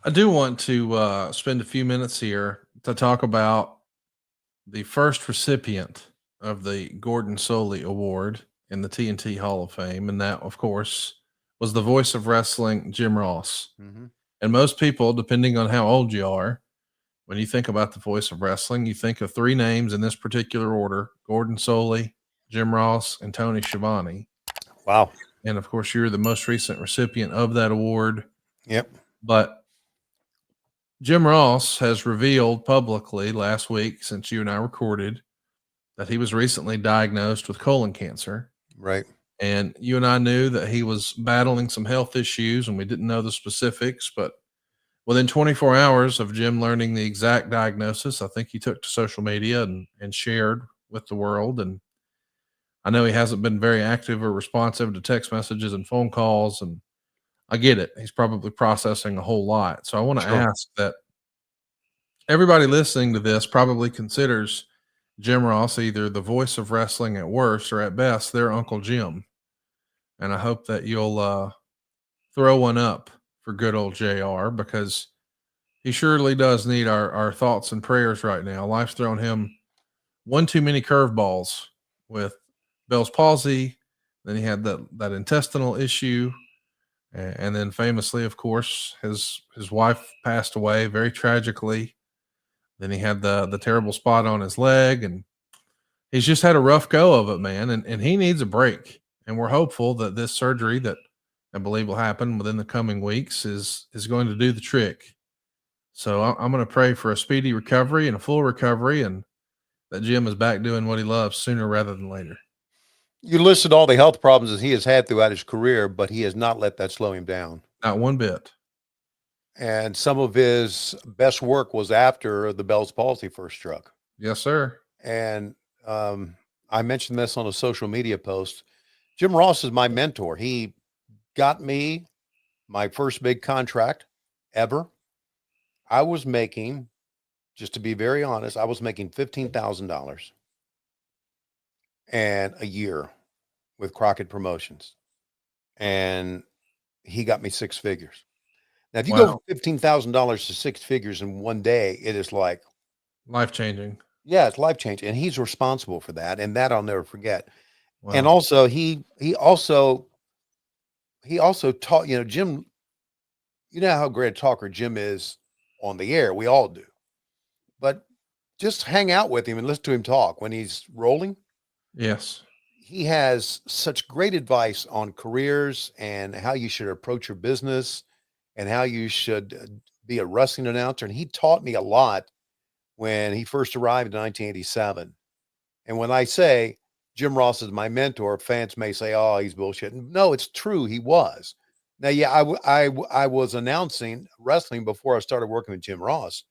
I do want to spend a few minutes here to talk about the first recipient of the Gordon Soley Award in the TNT Hall of Fame. And that, of course, was the voice of wrestling, Jim Ross. Mhm. And most people, depending on how old you are, when you think about the voice of wrestling, you think of three names in this particular order: Gordon Soley, Jim Ross, and Tony Schiavone. Wow. And of course, you're the most recent recipient of that award. Yep. But Jim Ross has revealed publicly last week, since you and I recorded, that he was recently diagnosed with colon cancer. Right. And you and I knew that he was battling some health issues, and we didn't know the specifics. But within 24 hours of Jim learning the exact diagnosis, I think he took to social media and shared with the world. And I know he hasn't been very active or responsive to text messages and phone calls. And I get it. He's probably processing a whole lot. So I want to Sure. ask that everybody listening to this probably considers Jim Ross either the voice of wrestling at worst or at best their Uncle Jim. And I hope that you'll throw one up for good old JR, because he surely does need our thoughts and prayers right now. Life's thrown him one too many curveballs with Bell's palsy. Then he had that intestinal issue. And then famously, of course, his wife passed away very tragically. Then he had the terrible spot on his leg, and he's just had a rough go of it, man. And he needs a break. And we're hopeful that this surgery that I believe will happen within the coming weeks is going to do the trick. So I'm going to pray for a speedy recovery and a full recovery, and that Jim is back doing what he loves sooner rather than later. You listed all the health problems that he has had throughout his career, but he has not let that slow him down. Not one bit. And some of his best work was after the Bell's palsy first struck. Yes, sir. And I mentioned this on a social media post. Jim Ross is my mentor. He got me my first big contract ever. I was making, just to be very honest, I was making $15,000 and a year with Crockett Promotions. And he got me six figures. Now, if you go Wow. from $15,000 to six figures in one day, it is like, Life changing. yeah, it's life changing. And he's responsible for that. And that I'll never forget. And Wow. also he also taught, Jim, you know how great a talker Jim is on the air. We all do. But just hang out with him and listen to him talk when he's rolling. Yes. He has such great advice on careers and how you should approach your business and how you should be a wrestling announcer. And he taught me a lot when he first arrived in 1987. And when I say Jim Ross is my mentor, fans may say, "Oh, he's bullshitting." No, it's true. He was. Now, yeah, I was announcing wrestling before I started working with Jim Ross,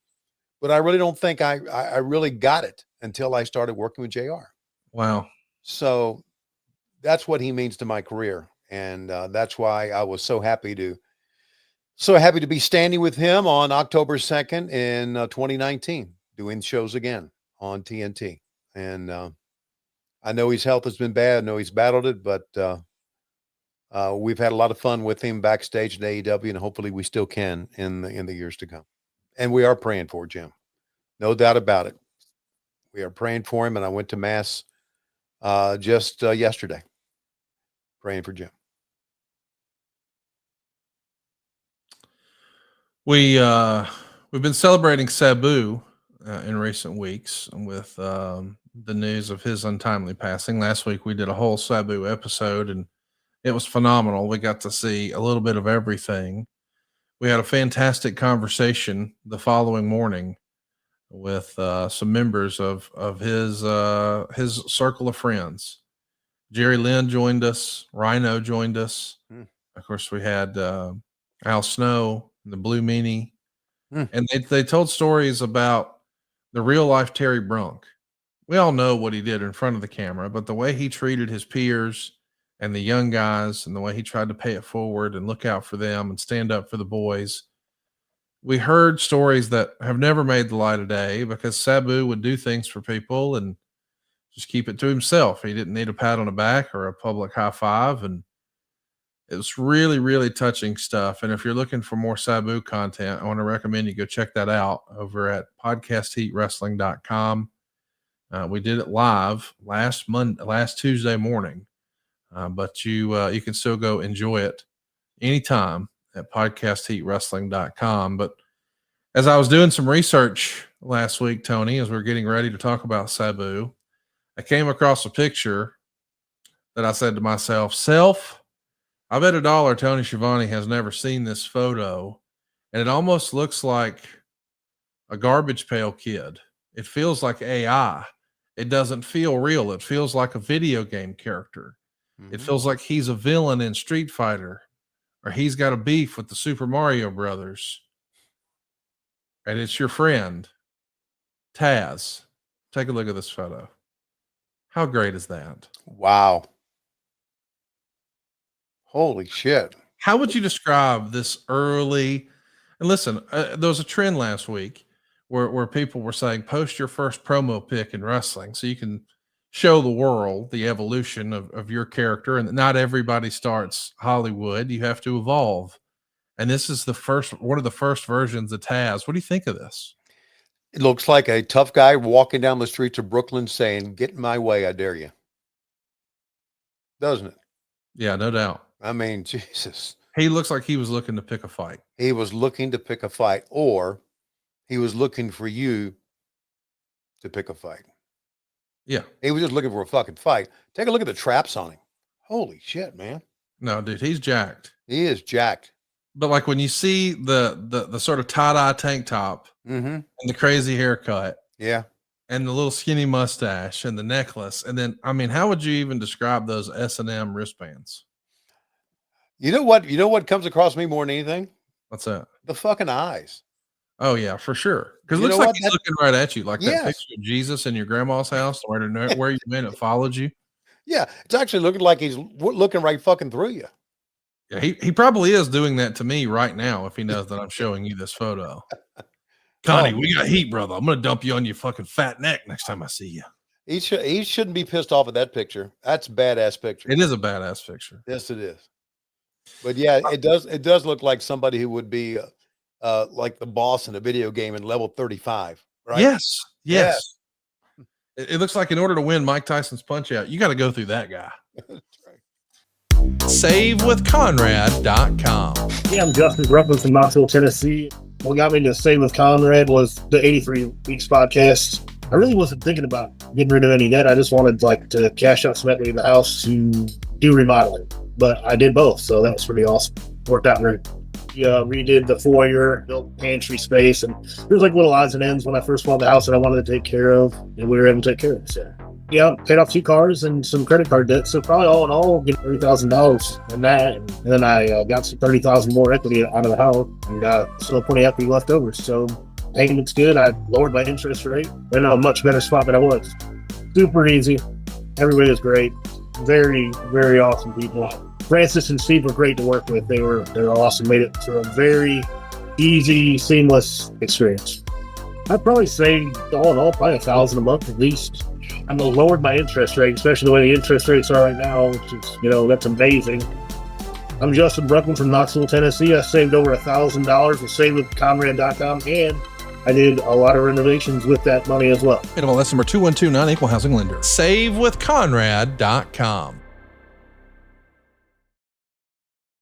but I really don't think I really got it until I started working with JR. Wow. So that's what he means to my career, and that's why I was so happy to be standing with him on October 2nd in 2019, doing shows again on TNT. And I know his health has been bad. I know he's battled it, but we've had a lot of fun with him backstage at AEW, and hopefully we still can in the years to come. And we are praying for Jim, no doubt about it. We are praying for him, and I went to mass just yesterday, praying for Jim. We've been celebrating Sabu in recent weeks with the news of his untimely passing. Last week we did a whole Sabu episode, and it was phenomenal. We got to see a little bit of everything. We had a fantastic conversation the following morning with some members of his circle of friends. Jerry Lynn joined us. Rhino joined us. Mm. Of course, we had Al Snow, the Blue Meanie, Mm. and they told stories about the real life Terry Brunk. We all know what he did in front of the camera, but the way he treated his peers and the young guys, and the way he tried to pay it forward and look out for them and stand up for the boys. We heard stories that have never made the light of day, because Sabu would do things for people and just keep it to himself. He didn't need a pat on the back or a public high five. And It was really, really touching stuff. And if you're looking for more Sabu content, I want to recommend you go check that out over at podcastheatwrestling.com. We did it live last Tuesday morning, but you can still go enjoy it anytime at podcastheatwrestling.com. But as I was doing some research last week, Tony, as we're getting ready to talk about Sabu, I came across a picture that I said to myself, I bet $1 Tony Schiavone has never seen this photo, and it almost looks like a garbage pail kid. It feels like AI. It doesn't feel real. It feels like a video game character. It feels like he's a villain in Street Fighter, or he's got a beef with the Super Mario Brothers. And it's your friend, Taz. Take a look at this photo. How great is that? Wow. Holy shit. How would you describe this early? And listen, there was a trend last week where people were saying, post your first promo pic in wrestling so you can show the world the evolution of your character. And not everybody starts Hollywood. You have to evolve. And this is one of the first versions of Taz. What do you think of this? It looks like a tough guy walking down the streets of Brooklyn saying, "Get in my way, I dare you." Doesn't it? Yeah, no doubt. I mean, Jesus. He looks like he was looking to pick a fight. He was looking to pick a fight, or he was looking for you to pick a fight. Yeah. He was just looking for a fucking fight. Take a look at the traps on him. Holy shit, man. No, dude, he's jacked. He is jacked. But like when you see the sort of tie-dye tank top and the crazy haircut, yeah, and the little skinny mustache and the necklace, and then I mean, how would you even describe those S&M wristbands? You know what comes across me more than anything? What's that? The fucking eyes. Oh yeah, for sure. Because it looks like he's looking right at you, like yes. that picture of Jesus in your grandma's house, where you went, it followed you. Yeah, it's actually looking like he's looking right fucking through you. Yeah, he probably is doing that to me right now if he knows that I'm showing you this photo. Connie, we got heat, brother. I'm gonna dump you on your fucking fat neck next time I see you. He shouldn't be pissed off at that picture. That's a badass picture. It is a badass picture. Yes, it is. But yeah, it does look like somebody who would be like the boss in a video game in level 35, right? Yes. It looks like in order to win Mike Tyson's Punch Out, you got to go through that guy. That's right. SaveWithConrad.com. Yeah, I'm Justin Ruffin from Knoxville, Tennessee. What got me to Save with Conrad was the 83 Weeks podcast. I really wasn't thinking about getting rid of any debt. I just wanted to cash out some equity in the house to do remodeling. But I did both, so that was pretty awesome. Worked out great. Redid the foyer, built pantry space, and there's like little odds and ends when I first bought the house that I wanted to take care of, and we were able to take care of it. So, yeah, paid off 2 cars and some credit card debt. So probably all in all, get $30,000 in that, and then I got some $30,000 more equity out of the house, and still plenty of equity left over. So payment's good. I lowered my interest rate. I'm in a much better spot than I was. Super easy. Everybody was great. Very, very awesome people. Francis and Steve were great to work with. They were awesome. Made it for a very easy, seamless experience. I'd probably say all in all, probably $1,000 a month at least. I'm lowered my interest rate, especially the way the interest rates are right now, which is, that's amazing. I'm Justin Bruckman from Knoxville, Tennessee. I saved over $1,000 with SaveWithConrad.com, and I did a lot of renovations with that money as well. NMLS number 212, non-equal housing lender. SaveWithConrad.com.